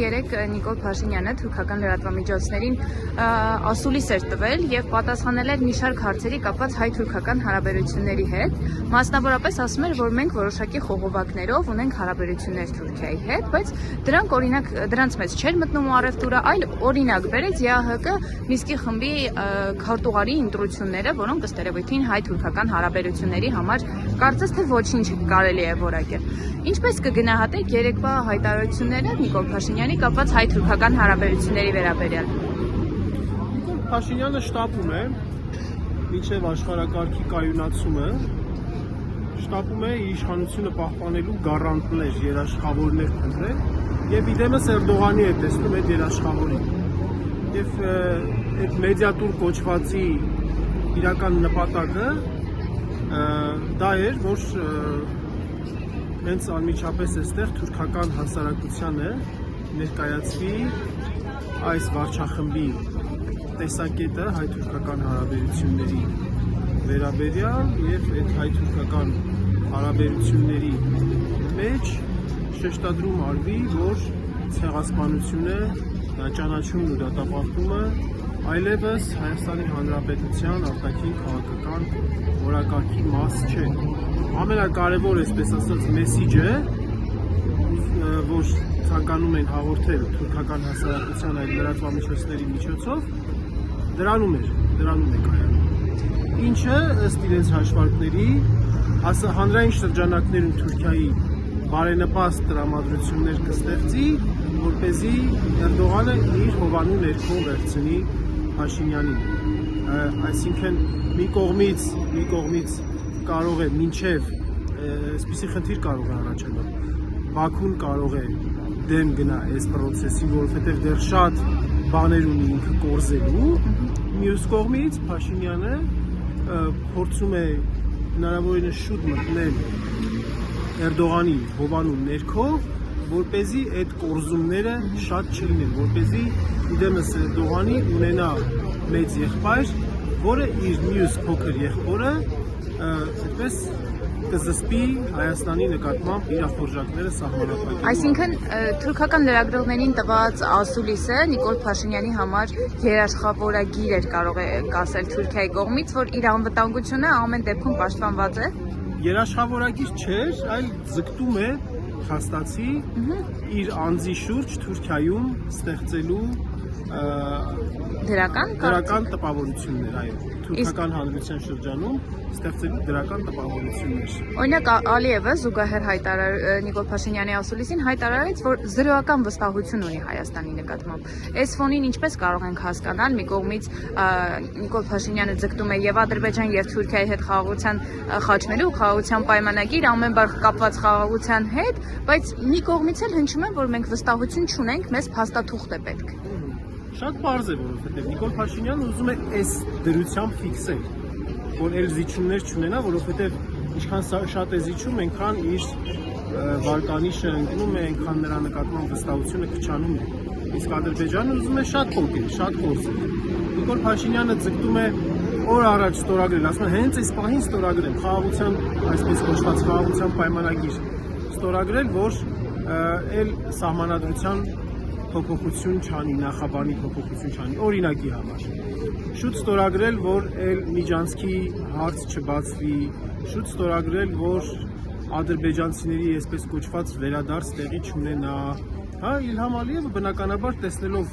երեք Նիկոլ Փաշինյանը թուրքական լրատվամիջոցներին ասուլիս էր տվել եւ պատասխանել էր մի շարք հարցերի կապված հայ-թուրքական հարաբերությունների հետ։ Մասնավորապես ասում էր, որ մենք որոշակի խողովակներով ունենք հարաբերություններ Թուրքիայի հետ, բայց դրանց մեջ չէր մտնում առևտուրը, այլ օրինակ բերեց ԵԱՀԿ Միսկի խմբի քարտուղարի ընտրությունները, որոնք ըստ երևույթին հայ-թուրքական հարաբերությունների համար կարծես թե ոչինչ կարելի է որակել։ Ինչպես կգնահատեք երեկվա հայտարարությունները Նիկոլ Փաշինյանի կապված հայ-թուրքական հարաբերությունների վերաբերյալ։ Նիկոլ Փաշինյանը շտապում է մինչև աշխարհակարգի կայունացումը, շտապում է իշխանությունը պահպանելու գարանտներ, երաշխավորներ փնտրել եւ իդեմս Էրդողանի է տեսնում այդ երաշխավորին։ Եվ այդ մեդիատուր կոչվածի իրական նպատակը դա էր, որ հենց անմիջապես այստեղ թուրքական հասարակությանը ներկայացվի այս վարչախմբի տեսակետը հայ-թուրքական հարաբերությունների վերաբերյալ եւ այդ հայ-թուրքական հարաբերությունների մեջ շեշտադրում արվի, որ ցեղասպանությունը, ճանաչումն ու դատապարտումը այլևս Հայաստանի Հանրապետության արտաքին քաղաքական օրակարգի մաս չէ։ Ամենակարևոր, այսպես ասած, մեսիջը, որ ցանկանում են հաղորդել թուրքական հասարակության այդ լրատվամիջոցների միջոցով, դրանում է կայանում։ Ինչը ըստ իրենց հաշվարկների հանրային շրջանակներում Թուրքիայի բարենպաստ տրամադրություններ կստեղծի, որպեսզի Էրդողանը իր հովանու ներքո վերցնի Փաշինյանին։ Այսինքն մի կողմից կարող է մինչև այսպիսի խնդիր կարող է առաջանալ։ Բաքուն կարող է դեմ գնա այս process-ին, որովհետև դեռ շատ բաներ ունի ինքը կորզելու։ Մյուս կողմից Փաշինյանը փորձում է հնարավորինս շուտ մտնել Էրդողանի հովանու ներքո, որպեսզի այդ կորզումները շատ չլինեն, որպեսզի իդեմս Էրդողանի ունենա մեծ եղբայր, որը իր մյուս փոքր եղբորը այդպես կզսպի Հայաստանի նկատմամբ իր ախորժակները սահմանափակելու։ Այսինքն թուրքական լրագրողներին տված ասուլիսը Նիկոլ Փաշինյանի համար երաշխավորագիր էր, կարող է ասել Թուրքիայի կողմից, որ իր անվտանգությունը ամեն դեպքում պաշտպանված է։ Երաշխավորագիր չէր, այլ ձգտում է փաստացի իր անձի շուրջ Թուրքիայում ստեղծելու դրական տպավորություններ, այո, թուրքական հանրության շրջանում ստեղծելու դրական տպավորություններ։ Օրինակ Ալիևը զուգահեռ Նիկոլ Փաշինյանի ասուլիսին հայտարարեց, որ զրոյական վստահություն ունի Հայաստանի նկատմամբ։ Այս ֆոնին ինչպես կարող ենք հասկանալ, մի կողմից Նիկոլ Փաշինյանը ձգտում է եւ Ադրբեջան եւ Թուրքիայի հետ խաղաղության խաչմելու խաղաղության պայմանագիր ամեն բար կապված խաղաղության հետ, բայց մի կողմից էլ հնչում է, որ մենք վստահություն չունենք, մեզ փաստաթուղթ է պետք։ Շատ պարզ է, որովհետև Նիկոլ Փաշինյանը ուզում է այս դրությամբ ֆիքսել, որ այլ զիջումներ չունենա, որովհետև ինչքան շատ է զիջում, այնքան իր վարկանիշը ընկնում է, այնքան նրա նկատմամբ վստահությունը քչանում է։ Իսկ Ադրբեջանը ուզում է շատ փոքր, շատ կորզել։ Նիկոլ Փաշինյանը ձգտում է օր առաջ ստորագրել, ասում է հենց այս պահին ստորագրել խաղաղության, այսպես կոչված խաղաղության պայմանագիր ստորագրել, որ այլ սահմանադրության փոփոխություն չանի, նախաբանի փոփոխություն չանի, օրինակի համար։ Շուտ ստորագրել, որ այլ միջանցքի հարց չբացվի, շուտ ստորագրել, որ ադրբեջանցիների այսպես կոչված վերադարձ տեղի չունենա։ Իլհամ Ալիևը բնականաբար տեսնելով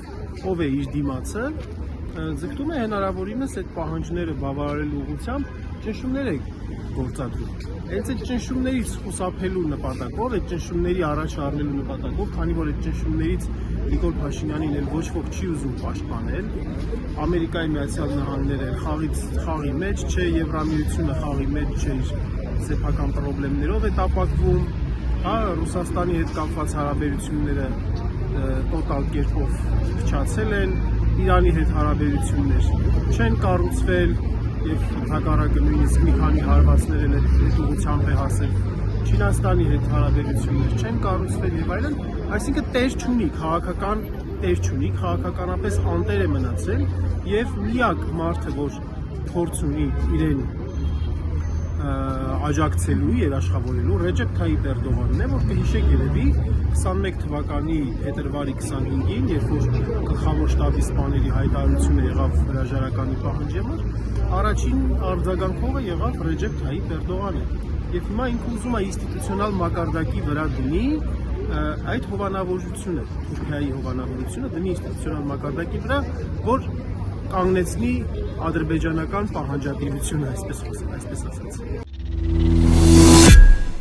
ով է իր դիմացը, ձգտում է հնարավորինս այդ պահանջները բավարարելու ուղղությամբ ճնշումներ է գործադրում։ Հենց այդ ճնշումներից խուսափելու նպատակով, այդ ճնշումների առաջ առնելու նպատակով, քանի որ այդ ճնշումներից Նիկոլ Փաշինյանին էլ ոչ ոք չի ուզում պաշտպանել, Ամերիկայի Միացյալ Նահանգները խաղի մեջ չէ, Եվրամիությունը խաղի մեջ չէ, սեփական խնդիրներով է տապակվում, Ռուսաստանի հետ կապված հարաբերությունները տոտալ կերպով փչացել են, Իրանի հետ հարաբերություններ չեն կառուցվել եւ հակառակը նույնիսկ մի քանի հարվածներ էլ այդ ուղղությամբ է հասել։ Չինաստանի հետ հարաբերություններ չեն կառուցվել եւ այլն, այսինքն տեր չունի, քաղաքական տեր չունի, քաղաքականապես անտեր է մնացել եւ միակ մարդը, որ փորձ ունի իրեն աջակցելու, երաշխավորելու Ռեջեփ Թայիփ Էրդողանն է, որ կհիշեք երևի 21 թվականի փետրվարի 25-ին, երբ որ գլխավոր շտաբի սպաների հայտարարությունը եղավ հրաժարականի պահանջի համար, առաջին արձագանքողը եղավ Ռեջեփ Թայիփ Էրդողանը։ Եվ հիմա ինքը ուզում է ինստիտուցիոնալ մակարդակի վրա դնի այդ հովանավորությունը, Թուրքիայի հովանավորությունը դնի ինստիտուցիոնալ մակարդակի վրա, որ կանգնեցնի ադրբեջանական պահանջատիրությունը, այսպես ասած։